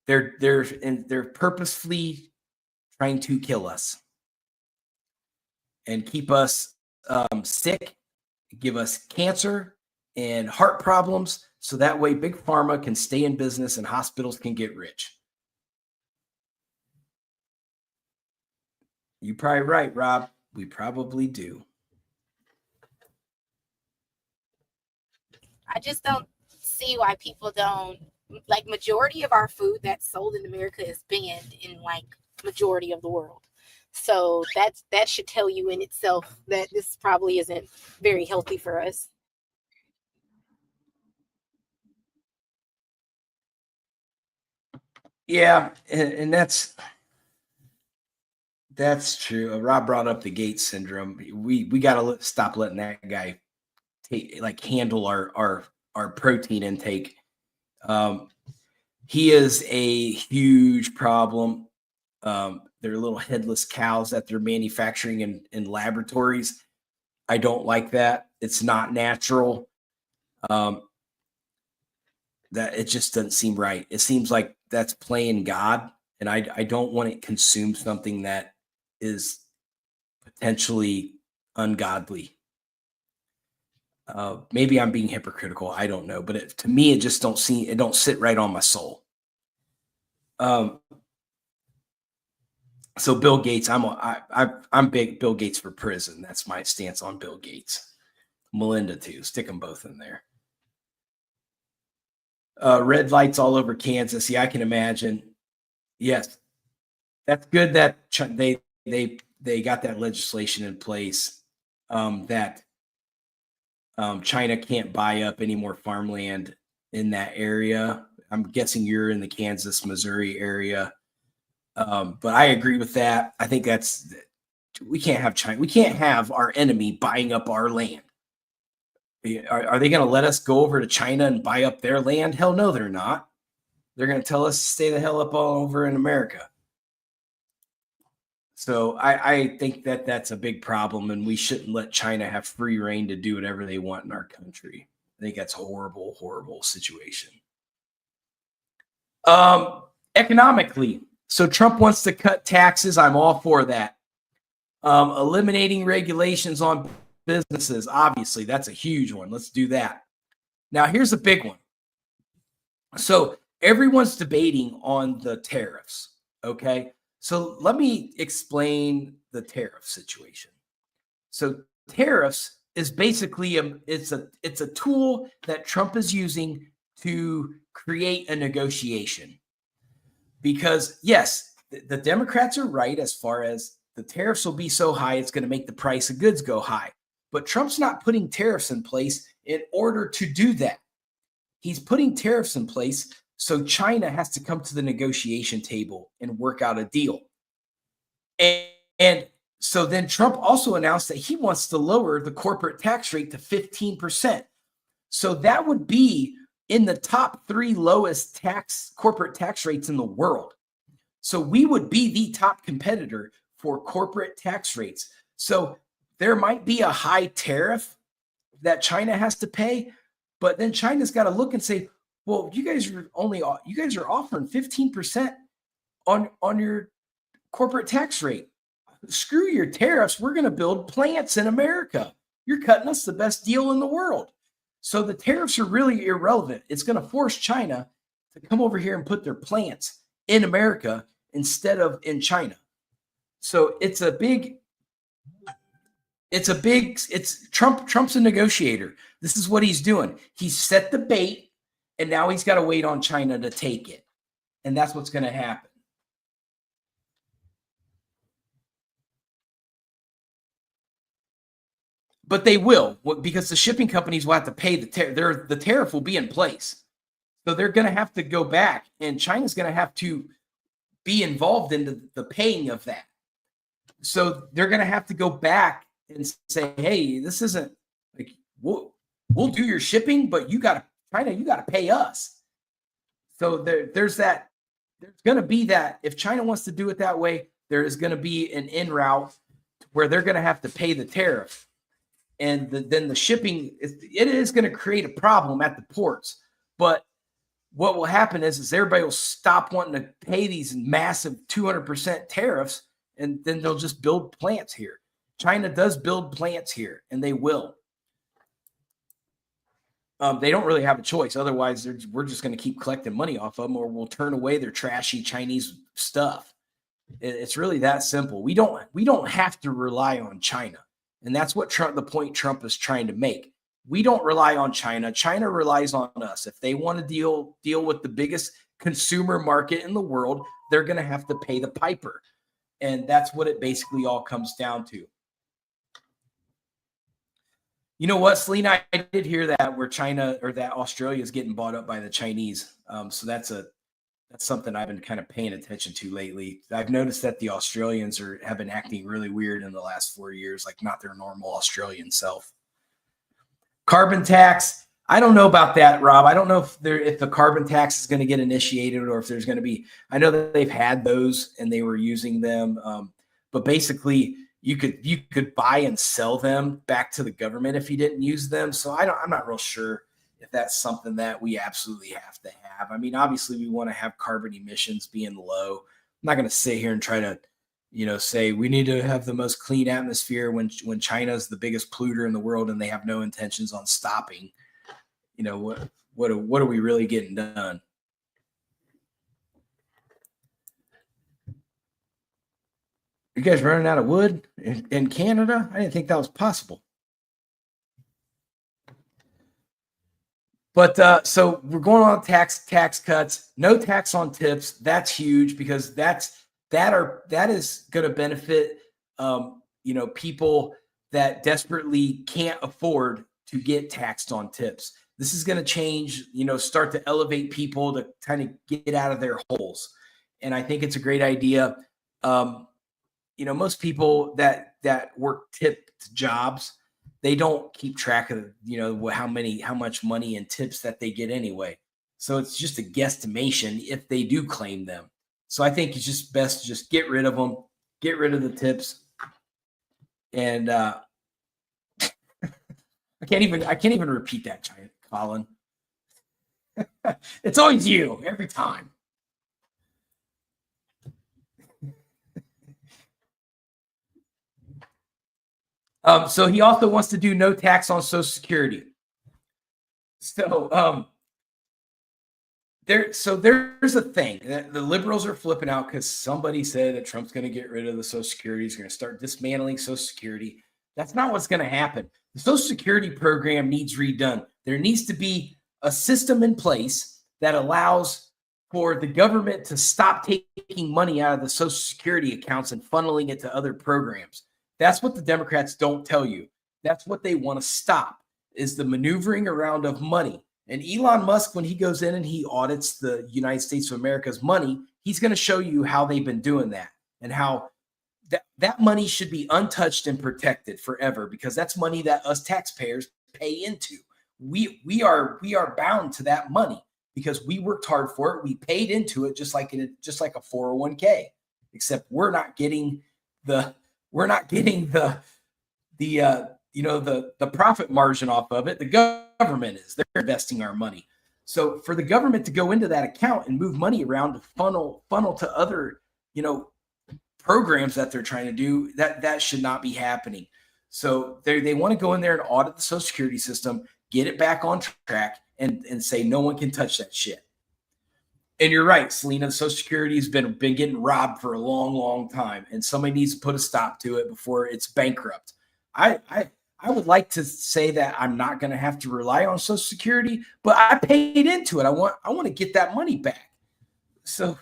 They're purposefully trying to kill us and keep us sick, give us cancer and heart problems, so that way Big Pharma can stay in business and hospitals can get rich. You're probably right, Rob. We probably do. I just don't see why people don't, like, majority of our food that's sold in America is banned in like majority of the world. So that should tell you in itself that this probably isn't very healthy for us. Yeah, and that's true. Rob brought up the Gates syndrome. We got to stop letting that guy handle our protein intake. He is a huge problem. They're little headless cows that they're manufacturing in laboratories. I don't like that. It's not natural. That it just doesn't seem right. It seems like that's playing God, and I don't want to consume something that is potentially ungodly. Maybe I'm being hypocritical. I don't know, but to me, it just don't sit right on my soul. So Bill Gates, I'm big Bill Gates for prison. That's my stance on Bill Gates. Melinda too. Stick them both in there. Red lights all over Kansas. Yeah, I can imagine. Yes, that's good that they got that legislation in place that China can't buy up any more farmland in that area. I'm guessing you're in the Kansas, Missouri area. But I agree with that. I think we can't have China. We can't have our enemy buying up our land. Are they going to let us go over to China and buy up their land? Hell no, they're not. They're going to tell us to stay the hell up all over in America. So I think that's a big problem, and we shouldn't let China have free reign to do whatever they want in our country. I think that's a horrible, horrible situation. Economically, so Trump wants to cut taxes. I'm all for that. Eliminating regulations on businesses, obviously, that's a huge one. Let's do that. Now, here's a big one. So everyone's debating on the tariffs, okay? So let me explain the tariff situation. So tariffs is basically it's a tool that Trump is using to create a negotiation. Because yes, the Democrats are right as far as the tariffs will be so high, it's going to make the price of goods go high. But Trump's not putting tariffs in place in order to do that. He's putting tariffs in place so China has to come to the negotiation table and work out a deal. And so then Trump also announced that he wants to lower the corporate tax rate to 15%. So that would be in the top 3 lowest corporate tax rates in the world. So we would be the top competitor for corporate tax rates. So there might be a high tariff that China has to pay, but then China's got to look and say, well, you guys are offering 15% on your corporate tax rate. Screw your tariffs. We're going to build plants in America. You're cutting us the best deal in the world. So the tariffs are really irrelevant. It's going to force China to come over here and put their plants in America instead of in China. So Trump's a negotiator. This is what he's doing. He's set the bait, and now he's got to wait on China to take it. And that's what's going to happen. But they will, because the shipping companies will have to pay the tariff will be in place. So they're going to have to go back, and China's going to have to be involved in the paying of that. So they're going to have to go back and say, hey, this isn't like, we'll do your shipping, but China, you got to pay us. So there's going to be that. If China wants to do it that way, there is going to be an in route where they're going to have to pay the tariff. And then the shipping, it is going to create a problem at the ports. But what will happen is everybody will stop wanting to pay these massive 200% tariffs, and then they'll just build plants here. China does build plants here, and they will. They don't really have a choice. Otherwise, we're just going to keep collecting money off of them, or we'll turn away their trashy Chinese stuff. It's really that simple. We don't have to rely on China. And that's what the point Trump is trying to make. We don't rely on China. China relies on us. If they want to deal with the biggest consumer market in the world, they're going to have to pay the piper. And that's what it basically all comes down to. You know what, Selena, I did hear that where China or that Australia is getting bought up by the Chinese. So that's something I've been kind of paying attention to lately. I've noticed that the Australians have been acting really weird in the last 4 years, like not their normal Australian self. Carbon tax. I don't know about that, Rob. I don't know if the carbon tax is going to get initiated or if there's going to be. I know that they've had those and they were using them, but basically you could buy and sell them back to the government if you didn't use them. So I'm not real sure if that's something that we absolutely have to have. I mean, obviously we want to have carbon emissions being low. I'm not going to sit here and try to, say we need to have the most clean atmosphere when China's the biggest polluter in the world and they have no intentions on stopping. What are we really getting done? You guys running out of wood in Canada? I didn't think that was possible. But so we're going on tax cuts, no tax on tips. That's huge because that is going to benefit people that desperately can't afford to get taxed on tips. This is going to change, start to elevate people to kind of get out of their holes. And I think it's a great idea. Most people that work tipped jobs, they don't keep track of, how much money and tips that they get anyway. So it's just a guesstimation if they do claim them. So I think it's just best to just get rid of them, get rid of the tips. And I can't even repeat that, Colin. It's always you every time. So he also wants to do no tax on Social Security. So there's a thing that the liberals are flipping out because somebody said that Trump's going to get rid of the Social Security. He's going to start dismantling Social Security. That's not what's going to happen. The Social Security program needs redone. There needs to be a system in place that allows for the government to stop taking money out of the Social Security accounts and funneling it to other programs. That's what the Democrats don't tell you. That's what they want to stop, is the maneuvering around of money. And Elon Musk, when he goes in and he audits the United States of America's money, he's going to show you how they've been doing that and how that money should be untouched and protected forever, because that's money that us taxpayers pay into. We are bound to that money because we worked hard for it. We paid into it just like a 401k, except we're not getting the profit margin off of it. The government is. They're investing our money. So for the government to go into that account and move money around to funnel to other, programs that they're trying to do, that should not be happening. So they want to go in there and audit the Social Security system, get it back on track, and say no one can touch that shit. And you're right, Selena, Social Security has been getting robbed for a long, long time, and somebody needs to put a stop to it before it's bankrupt. I would like to say that I'm not going to have to rely on Social Security, but I paid into it. I want to get that money back. So,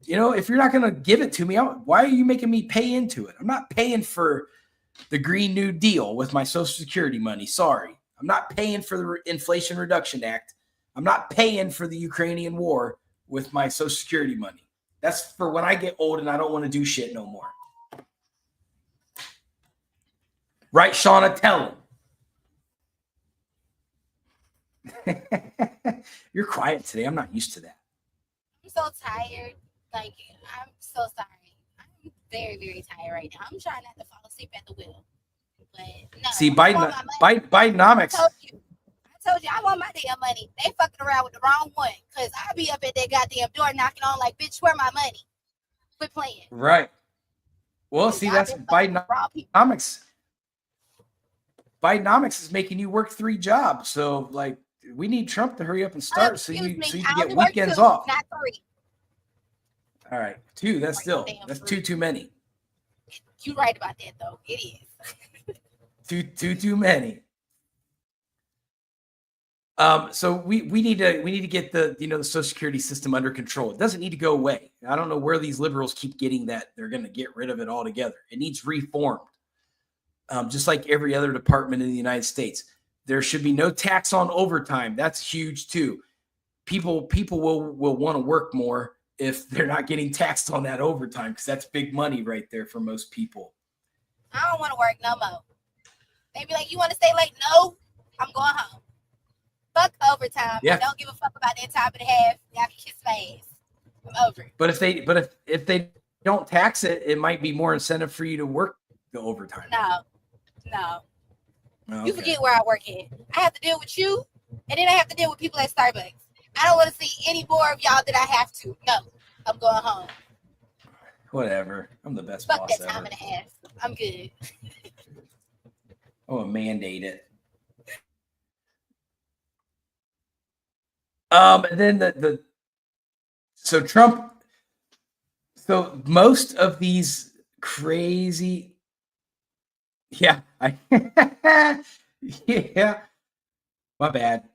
if you're not going to give it to me, why are you making me pay into it? I'm not paying for the Green New Deal with my Social Security money. Sorry. I'm not paying for the Inflation Reduction Act. I'm not paying for the Ukrainian war with my Social Security money. That's for when I get old and I don't want to do shit no more. Right, Shauna? Tell him. You're quiet today. I'm not used to that. I'm so tired. I'm so sorry. I'm very, very tired right now. I'm trying not to fall asleep at the wheel. But no. See, Bidenomics. I told you I want my damn money. They fucking around with the wrong one, because I be up at that goddamn door knocking on like, bitch, where my money? Quit playing. Right. Well, see, that's Bidenomics. Bidenomics is making you work 3 jobs. So, we need Trump to hurry up and start so you can get weekends off. Not 3. All right, 2. That's 2 too many. You're right about that, though. It is. too many. So we need to get the Social Security system under control. It doesn't need to go away. I don't know where these liberals keep getting that they're going to get rid of it altogether. It needs reformed. Just like every other department in the United States. There should be no tax on overtime. That's huge too. People will want to work more if they're not getting taxed on that overtime, because that's big money right there for most people. I don't want to work no more. They be like, you want to stay late? No, I'm going home. Fuck overtime. Yeah. I don't give a fuck about that time and a half. Y'all can kiss my ass. I'm over it. But if they don't tax it, it might be more incentive for you to work the overtime. No. Okay. You forget where I work at. I have to deal with you, and then I have to deal with people at Starbucks. I don't want to see any more of y'all that I have to. No, I'm going home. Whatever. I'm the best Fuck boss that time ever. and a half. I'm good. I'm gonna mandate it. And then so Trump. So most of these crazy, yeah, yeah, my bad.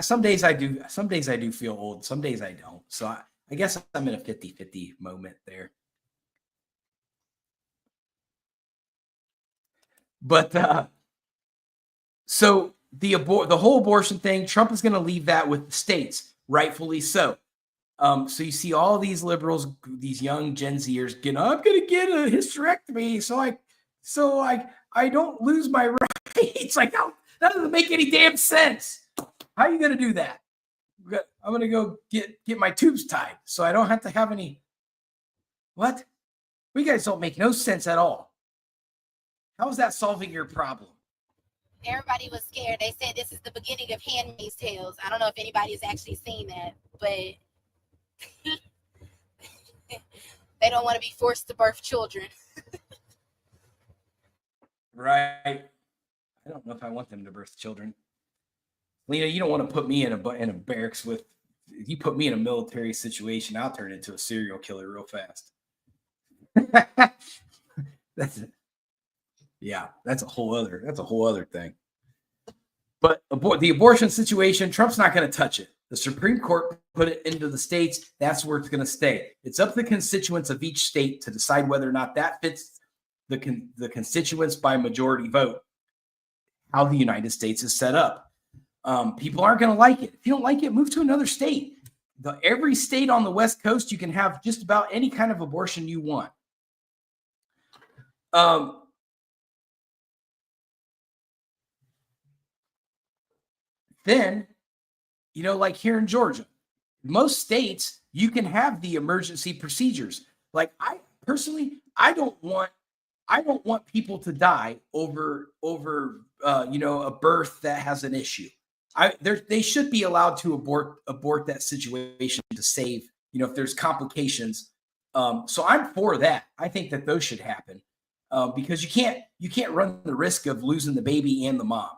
Some days I do. Some days I do feel old. Some days I don't. So I guess I'm in a 50-50 moment there. But so the whole abortion thing, Trump is going to leave that with the states, rightfully so. So you see all these liberals, these young Gen Zers, I'm going to get a hysterectomy so I don't lose my rights. Like, that doesn't make any damn sense. How are you going to do that? I'm going to go get my tubes tied so I don't have to have any. What? You guys don't make no sense at all. How is that solving your problem? Everybody was scared. They said this is the beginning of Handmaid's Tales. I don't know if anybody has actually seen that, but they don't want to be forced to birth children. Right. I don't know if I want them to birth children. Lena, you don't want to put me in a barracks with. If you put me in a military situation, I'll turn into a serial killer real fast. That's it. Yeah, that's a whole other thing. But the abortion situation, Trump's not going to touch it. The Supreme Court put it into the states. That's where it's going to stay. It's up to the constituents of each state to decide whether or not that fits the constituents by majority vote, how the United States is set up. People aren't going to like it. If you don't like it, move to another state. Every state on the West Coast, you can have just about any kind of abortion you want. Then, like here in Georgia, most states, you can have the emergency procedures. Like I don't want people to die over a birth that has an issue. They should be allowed to abort that situation to save, if there's complications. So I'm for that. I think that those should happen because you can't run the risk of losing the baby and the mom.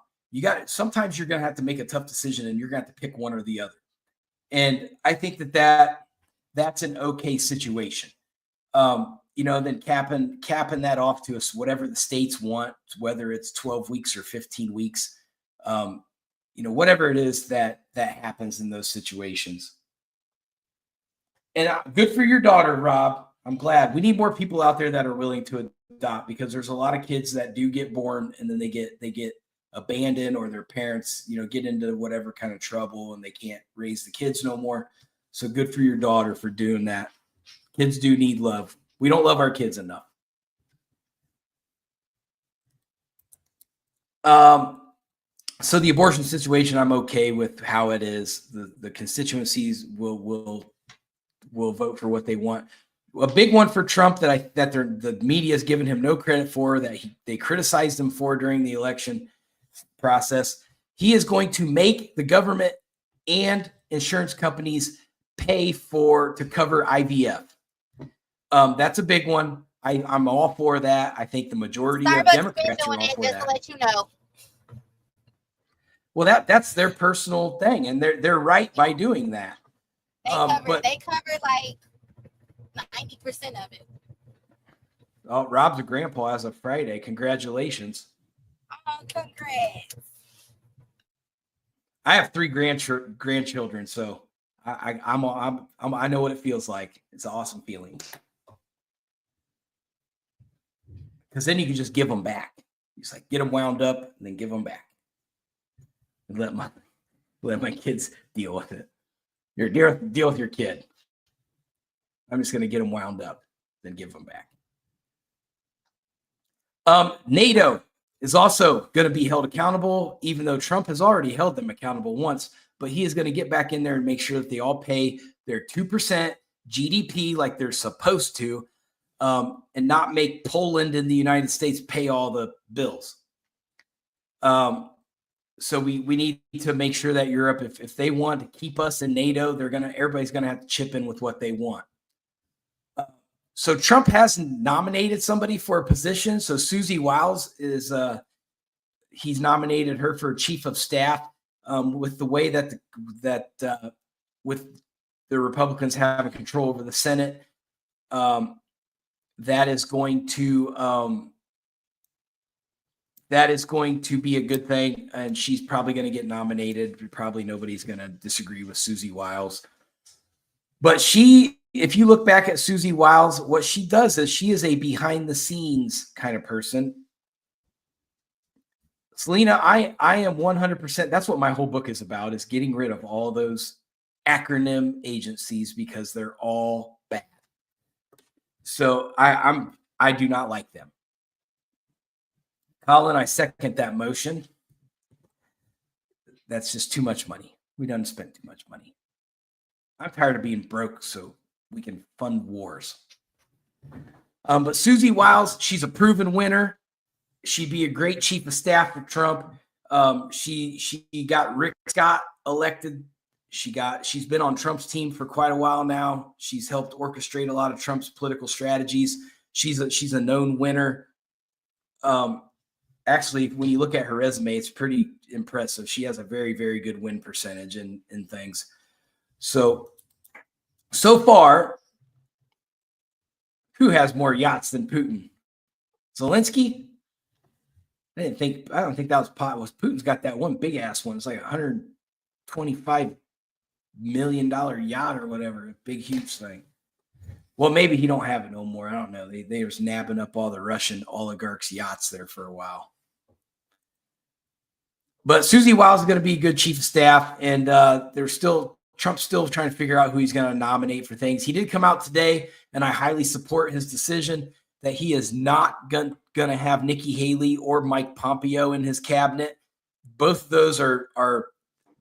Sometimes you're going to have to make a tough decision and you're going to have to pick one or the other. And I think that's an okay situation. Then capping that off to us, whatever the states want, whether it's 12 weeks or 15 weeks, whatever it is that happens in those situations. And good for your daughter, Rob. I'm glad. We need more people out there that are willing to adopt because there's a lot of kids that do get born and then they get abandoned or their parents, get into whatever kind of trouble and they can't raise the kids no more. So good for your daughter for doing that. Kids do need love. We don't love our kids enough. So the abortion situation, I'm okay with how it is. The constituencies will vote for what they want. A big one for Trump that the media has given him no credit for, that they criticized him for during the election process. He is going to make the government and insurance companies pay to cover IVF. That's a big one. I'm all for that. I think the majority of Democrats are all for that. To let you know. Well, that's their personal thing, and they're right by doing that. They cover like 90% of it. Oh, Rob's a grandpa as of Friday. Congratulations. Oh, congrats. I have 3 grandchildren, so I know what it feels like. It's an awesome feeling. Because then you can just give them back. You just get them wound up and then give them back. And let my kids deal with it. Deal with your kid. I'm just going to get them wound up, then give them back. NATO is also going to be held accountable, even though Trump has already held them accountable once. But he is going to get back in there and make sure that they all pay their 2% GDP like they're supposed to, and not make Poland and the United States pay all the bills. So we need to make sure that Europe, if they want to keep us in NATO, everybody's going to have to chip in with what they want. So Trump hasn't nominated somebody for a position. So Susie Wiles is he's nominated her for chief of staff. With the way that with the Republicans having control over the Senate, that is going to be a good thing, and she's probably going to get nominated. Probably nobody's going to disagree with Susie Wiles. But if you look back at Susie Wiles, what she does is she is a behind the scenes kind of person. Selena, I am 100%. That's what my whole book is about, is getting rid of all those acronym agencies because they're all bad. So I do not like them. Colin, I second that motion. That's just too much money. We done spent too much money. I'm tired of being broke so we can fund wars. But Susie Wiles, she's a proven winner. She'd be a great chief of staff for Trump. She got Rick Scott elected. She's been on Trump's team for quite a while now. She's helped orchestrate a lot of Trump's political strategies. She's a known winner. Actually, when you look at her resume, it's pretty impressive. She has a very, very good win percentage in things. So far, who has more yachts than Putin? Zelensky? I don't think that was Putin's got that one big ass one. It's like $125 million yacht or whatever, big huge thing. Well, maybe he don't have it no more. I don't know. They were nabbing up all the Russian oligarchs' yachts there for a while. But Susie Wiles is going to be a good chief of staff, and Trump's still trying to figure out who he's going to nominate for things. He did come out today, and I highly support his decision that he is not going to have Nikki Haley or Mike Pompeo in his cabinet. Both of those are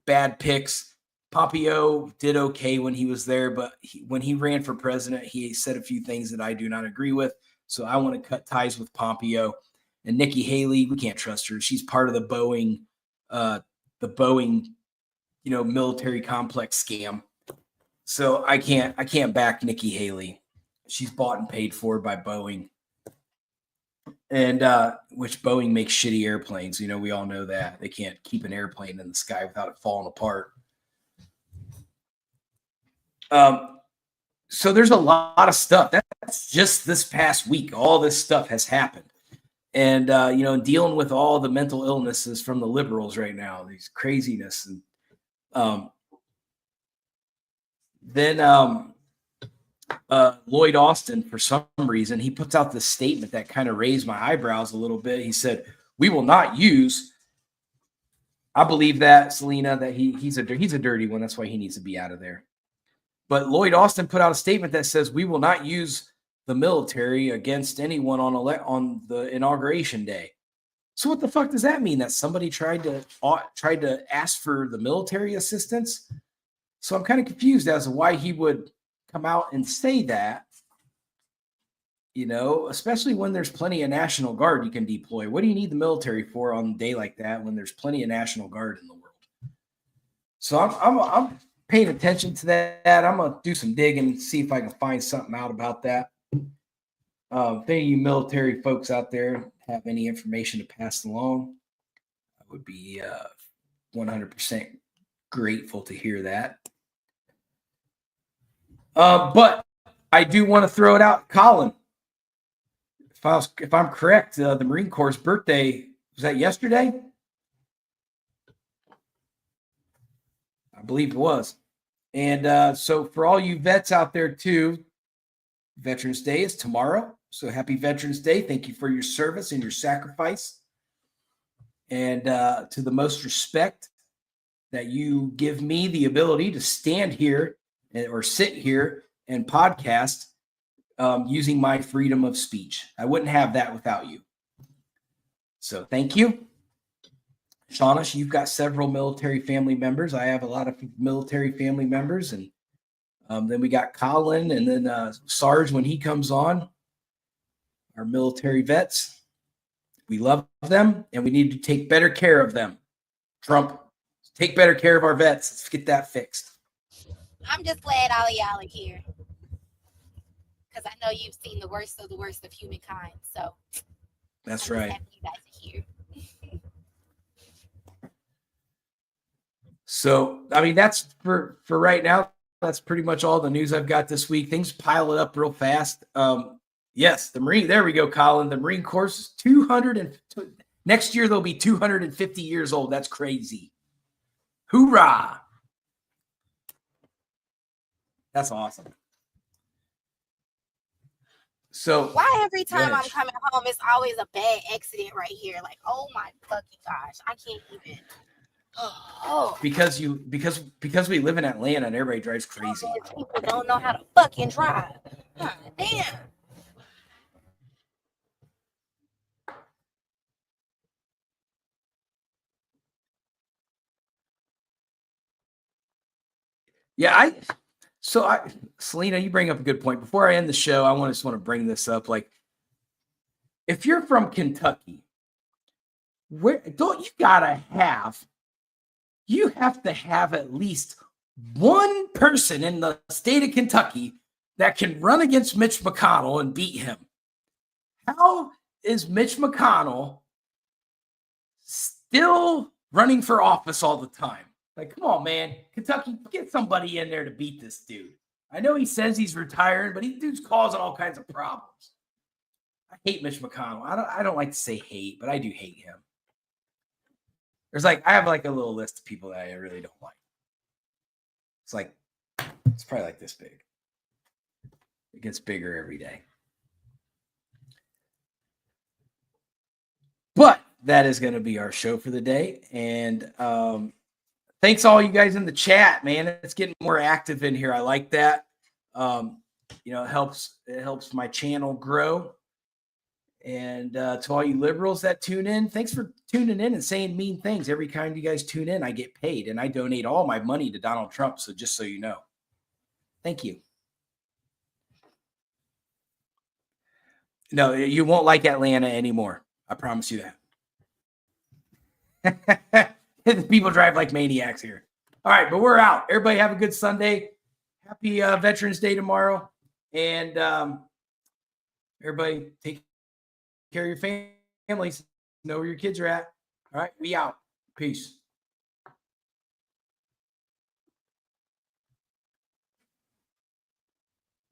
bad picks. Pompeo did okay when he was there, but when he ran for president, he said a few things that I do not agree with. So I want to cut ties with Pompeo. And Nikki Haley, we can't trust her. She's part of the Boeing military complex scam. So I can't back Nikki Haley. She's bought and paid for by Boeing. And which Boeing makes shitty airplanes. We all know that. They can't keep an airplane in the sky without it falling apart. So there's a lot of stuff. That's just this past week. All this stuff has happened. And, dealing with all the mental illnesses from the liberals right now, these craziness. And then Lloyd Austin, for some reason, he puts out this statement that kind of raised my eyebrows a little bit. He said, we will not use. I believe that, Selena, that he's a dirty one. That's why he needs to be out of there. But Lloyd Austin put out a statement that says we will not use the military against anyone on the inauguration day. So what the fuck does that mean? That somebody tried to ask for the military assistance? So I'm kind of confused as to why he would come out and say that, especially when there's plenty of National Guard you can deploy. What do you need the military for on a day like that when there's plenty of National Guard in the world? So I'm paying attention to that. I'm going to do some digging and see if I can find something out about that. If any of you military folks out there have any information to pass along, I would be 100% grateful to hear that. But I do want to throw it out, Colin. If I'm correct, the Marine Corps' birthday, was that yesterday? I believe it was. And so for all you vets out there too, Veterans Day is tomorrow. So happy Veterans Day. Thank you for your service and your sacrifice. And to the most respect that you give me the ability to stand here or sit here and podcast using my freedom of speech. I wouldn't have that without you. So thank you. Shauna, you've got several military family members. I have a lot of military family members. And then we got Colin and then Sarge when he comes on. Our military vets. We love them and we need to take better care of them. Trump, take better care of our vets. Let's get that fixed. I'm just glad all of y'all are here. because I know you've seen the worst of humankind. So That's I'm just right. happy you guys are here. So, I mean, that's for right now. That's pretty much all the news I've got this week. Things pile it up real fast. Yes, the Marine. There we go, Colin. The Marine Corps is 200 and next year they'll be 250 years old. That's crazy. Hoorah! That's awesome. So why every time I'm Reg. coming home, it's always a bad accident right here? Like, oh my fucking gosh, I can't even. Oh, because we live in Atlanta and everybody drives crazy. people don't know how to fucking drive. Huh, damn. Yeah, Selena, you bring up a good point. Before I end the show, I just want to bring this up. Like, if you're from Kentucky, where don't you have to have at least one person in the state of Kentucky that can run against Mitch McConnell and beat him. How is Mitch McConnell still running for office all the time? Like, come on, man. Kentucky, get somebody in there to beat this dude. I know he says he's retiring, but dude's causing all kinds of problems. I hate Mitch McConnell. I don't like to say hate, but I do hate him. I have like a little list of people that I really don't like. It's probably like this big. It gets bigger every day. But that is going to be our show for the day. And thanks all you guys in the chat, man. It's getting more active in here. I like that. It helps my channel grow. And to all you liberals that tune in, thanks for tuning in and saying mean things. Every time you guys tune in, I get paid, and I donate all my money to Donald Trump. So just so you know, thank you. No, you won't like Atlanta anymore. I promise you that. People drive like maniacs here. All right, but we're out. Everybody have a good Sunday. Happy Veterans Day tomorrow. And everybody take care of your families. Know where your kids are at. All right, we out. Peace.